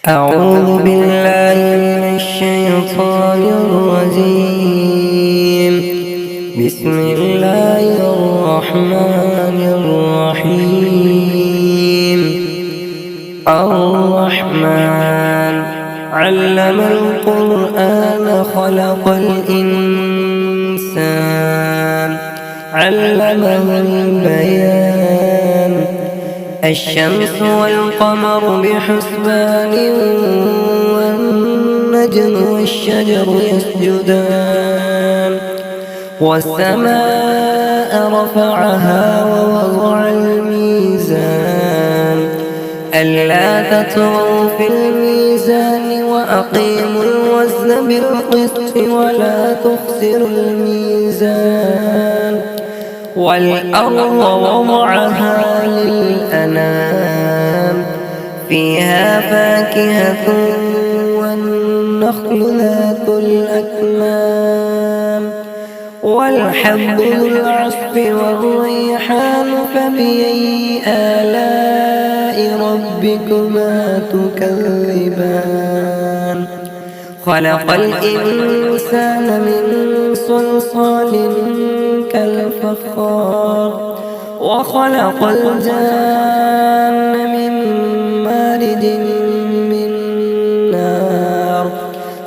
أعوذ بالله من الشيطان الرجيم. بسم الله الرحمن الرحيم. الرحمن علم القرآن خلق الإنسان علمه البيان. الشمس والقمر بحسبان والنجم والشجر يسجدان والسماء رفعها ووضع الميزان ألا تطغوا في الميزان وأقيموا الوزن بالقسط ولا تخسروا الميزان. والأرض وضعها للأنام فيها فاكهة والنخل ذات الأكمام والحب ذو العصف والريحان فبأي آلاء ربكما تكذبان. خلق الإنسان من صلصال كالفخار وخلق الجان من مارج من نار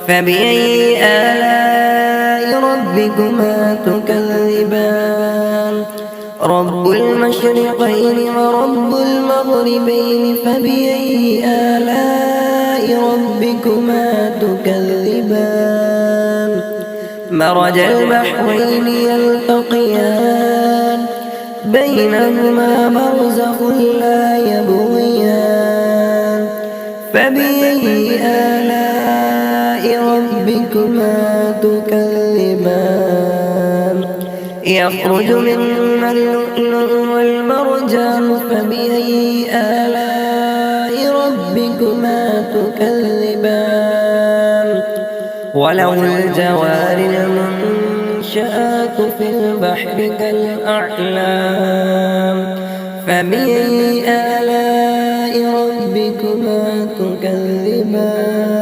فبأي آلاء ربكما تكذبان. رب المشرقين ورب المغربين فبأي آلاء ربكما تكذبان. مرج البحرين يلتقيان بينهما برزخ لا يبغيان فبأي آلاء ربكما تكذبان. يخرج منهما اللؤلؤ والمرجان فبأي آلاء ربكما تكذبان. وله الجوار المنشآت في البحر كالأعلام فبأي آلاء ربكما تكذبان.